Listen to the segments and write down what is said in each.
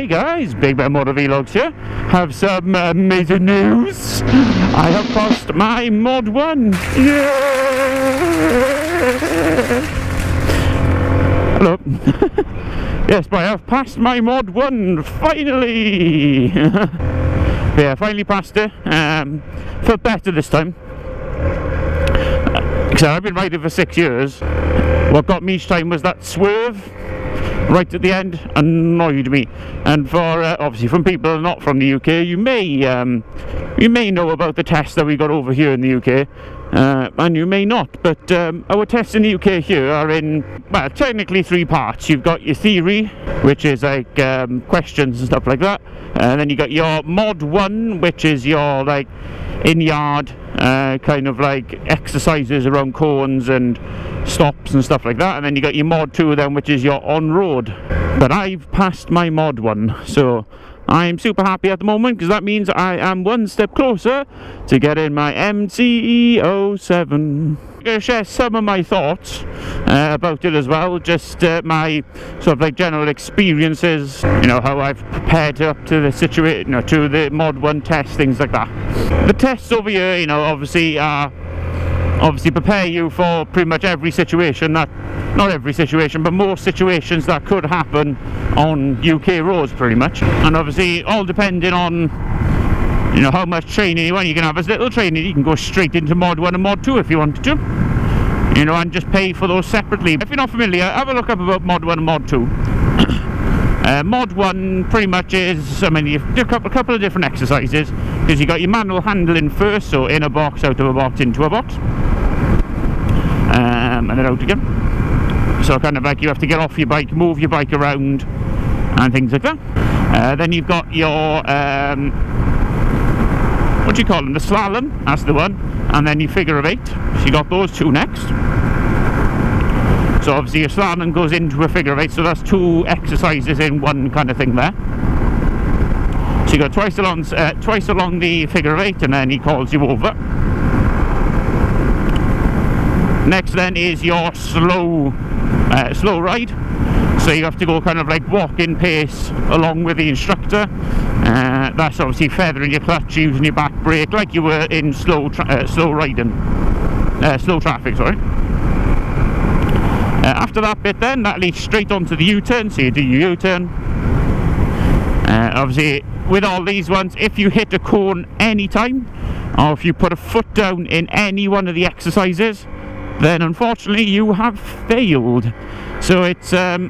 Hi guys, BigBenMotoVlogs here. Have some amazing news. I have passed my Mod 1. Yeah! Hello. Yes, but I have passed my Mod 1, finally! Yeah, finally passed it. Felt better this time. Because I've been riding for 6 years. What got me each time was that swerve right at the end annoyed me. And for obviously from people not from the UK, you may know about the tests that we got over here in the UK, and you may not. But our tests in the UK here are in, well, technically 3 parts. You've got your theory, which is like questions and stuff like that, and then you got your Mod 1, which is your like in-yard kind of like exercises around cones and stops and stuff like that, and then you got your Mod 2 then, which is your on-road. But I've passed my Mod 1, so I'm super happy at the moment, because that means I am one step closer to getting my MOD2. I'm going to share some of my thoughts about it as well, just my sort of like general experiences, you know, how I've prepared up to the situation, you know, to the Mod 1 test, things like that. The tests over here, you know, obviously prepare you for pretty much every situation that, not every situation, but most situations that could happen on UK roads pretty much. And obviously all depending on, you know, how much training you want. You can have as little training, you can go straight into Mod 1 and Mod 2 if you wanted to, you know, and just pay for those separately. If you're not familiar, have a look up about Mod 1 and Mod 2. Mod 1 pretty much is, I mean, you do a couple of different exercises, because you got your manual handling first, so in a box, out of a box, into a box, and then out again. So kind of like you have to get off your bike, move your bike around, and things like that. Then you've got your, what do you call them, the slalom, that's the one, and then your figure of 8, so you got those 2 next. So obviously your slalom goes into a figure of 8, so that's 2 exercises in one kind of thing there. So you go twice along the figure of 8, and then he calls you over. Next then is your slow ride. So you have to go kind of like walking pace along with the instructor. That's obviously feathering your clutch, using your back brake like you were in slow traffic, sorry. After that bit then, that leads straight onto the U-turn, so you do your U-turn. Obviously, with all these ones, if you hit a cone anytime, or if you put a foot down in any one of the exercises, then unfortunately you have failed. So it's, so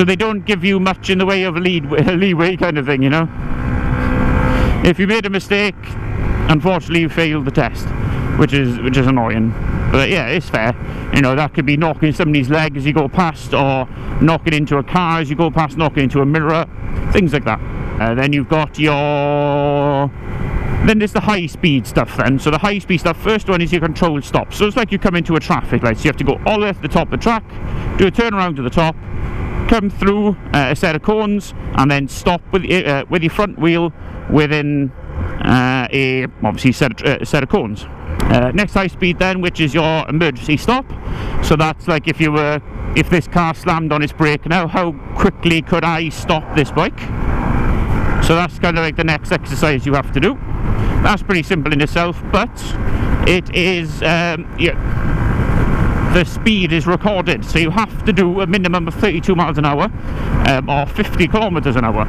they don't give you much in the way of leeway kind of thing, you know. If you made a mistake, unfortunately you failed the test, which is annoying. But yeah, it's fair. You know, that could be knocking somebody's leg as you go past, or knocking into a car as you go past, knocking into a mirror, things like that. Then you've got your... Then there's the high-speed stuff then. So the high-speed stuff, first one is your controlled stop. So it's like you come into a traffic light. So you have to go all the way to the top of the track, do a turn around to the top, come through a set of cones, and then stop with your front wheel within a obviously set of cones. Next high speed then, which is your emergency stop. So that's like if this car slammed on its brake now, how quickly could I stop this bike? So that's kind of like the next exercise you have to do. That's pretty simple in itself, but it is the speed is recorded, so you have to do a minimum of 32 miles an hour or 50 kilometers an hour,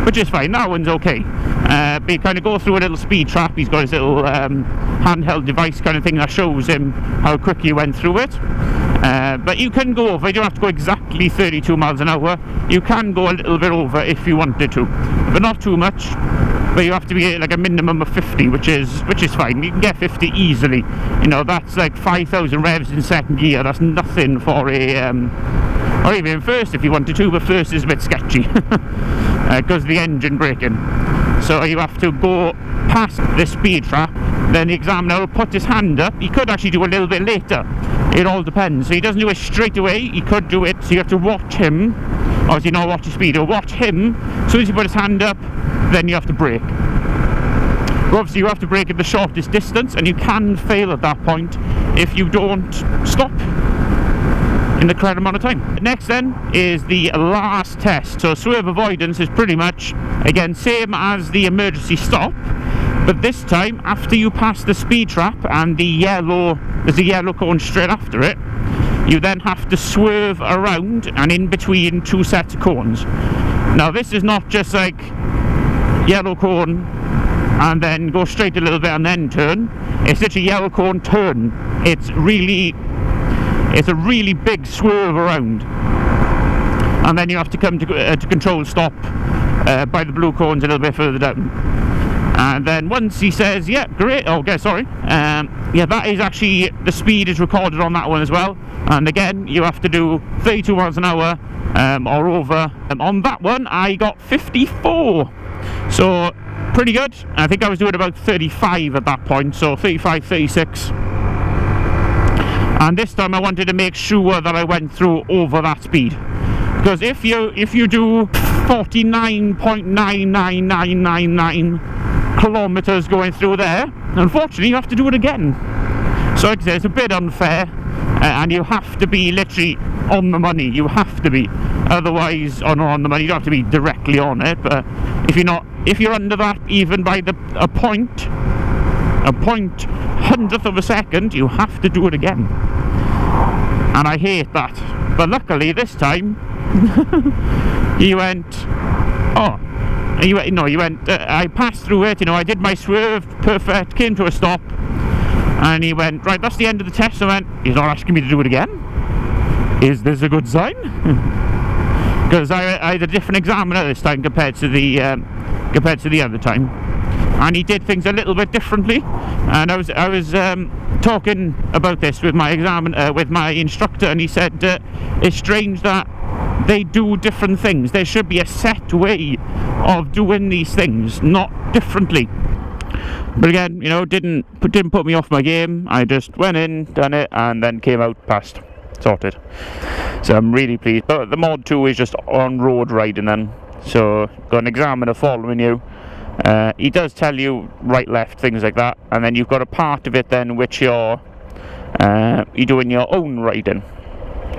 which is fine. That one's okay. But you kind of go through a little speed trap. He's got his little handheld device kind of thing that shows him how quick you went through it. But you can go over. You don't have to go exactly 32 miles an hour. You can go a little bit over if you wanted to, but not too much. But you have to be like a minimum of 50, which is fine. You can get 50 easily. You know, that's like 5,000 revs in second gear. That's nothing for a or even in first if you wanted to, but first is a bit sketchy because of the engine braking. So you have to go past the speed trap, then the examiner will put his hand up. He could actually do a little bit later, it all depends. So he doesn't do it straight away, he could do it, so you have to watch him. Obviously not watch your speed, or watch him. As soon as he put his hand up, then you have to brake. But obviously you have to brake at the shortest distance, and you can fail at that point if you don't stop. You in the correct amount of time. Next then is the last test. So swerve avoidance is pretty much, again, same as the emergency stop, but this time after you pass the speed trap and there's a yellow cone straight after it, you then have to swerve around and in between two sets of cones. Now this is not just like yellow cone and then go straight a little bit and then turn. It's literally yellow cone, turn. It's a really big swerve around, and then you have to come to control stop by the blue cones a little bit further down. And then once he says, yeah, great, okay, sorry, yeah, that is actually, the speed is recorded on that one as well. And again, you have to do 32 miles an hour or over. On that one, I got 54. So, pretty good. I think I was doing about 35 at that point, so 35, 36. And this time I wanted to make sure that I went through over that speed. Because if you do 49.99999 kilometers going through there, unfortunately you have to do it again. So like I say, it's a bit unfair, and you have to be literally on the money. You have to be, otherwise, or not on the money, you don't have to be directly on it, but if you're under that even by a point hundredth of a second, you have to do it again. And I hate that. But luckily this time he went, I passed through it, you know, I did my swerve, perfect, came to a stop, and he went, right, that's the end of the test. I went, he's not asking me to do it again? Is this a good sign? Because I had a different examiner this time compared to the other time, and he did things a little bit differently. And I was talking about this with my instructor, and he said it's strange that they do different things. There should be a set way of doing these things, not differently. But again, you know, didn't put me off my game. I just went in, done it, and then came out, passed, sorted. So I'm really pleased. But the MOD2 is just on road riding then. So got an examiner following you. He does tell you right, left, things like that, and then you've got a part of it then which you're doing your own riding.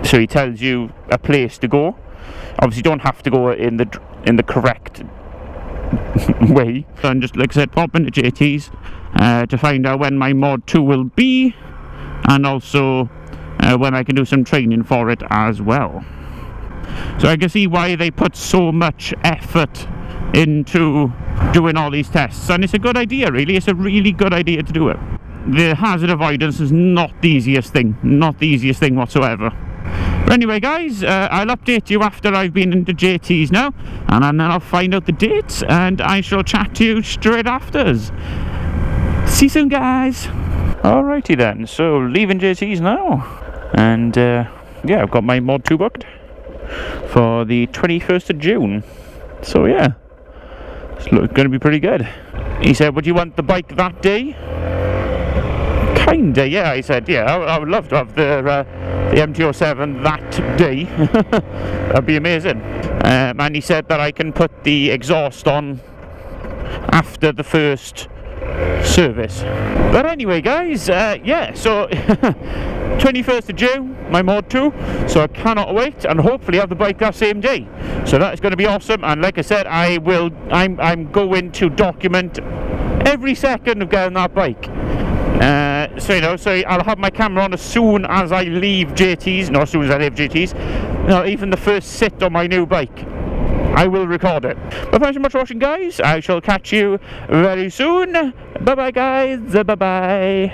So he tells you a place to go. Obviously, you don't have to go in the correct way. So I'm just, like I said, popping to JT's to find out when my MOD2 will be, and also when I can do some training for it as well. So I can see why they put so much effort into doing all these tests, and it's a good idea, really. It's a really good idea to do it. The hazard avoidance is not the easiest thing whatsoever. But anyway, guys, I'll update you after I've been into JT's now, and then I'll find out the dates, and I shall chat to you straight after. See you soon, guys. Alrighty then, so leaving JT's now, and yeah, I've got my MOD2 booked for the 21st of June. So yeah, it's going to be pretty good. He said, would you want the bike that day? Kinda, yeah. I said, yeah, I would love to have the MT-07 that day. That'd be amazing. And he said that I can put the exhaust on after the first service. But anyway, guys, yeah, so 21st of June, my MOD2, so I cannot wait, and hopefully have the bike that same day. So that is going to be awesome, and like I said, I'm going to document every second of getting that bike. So you know, so I'll have my camera on as soon as I leave JT's, not as soon as I leave JT's, no, even the first sit on my new bike, I will record it. But thanks so much for watching, guys. I shall catch you very soon. Bye bye, guys. Bye bye.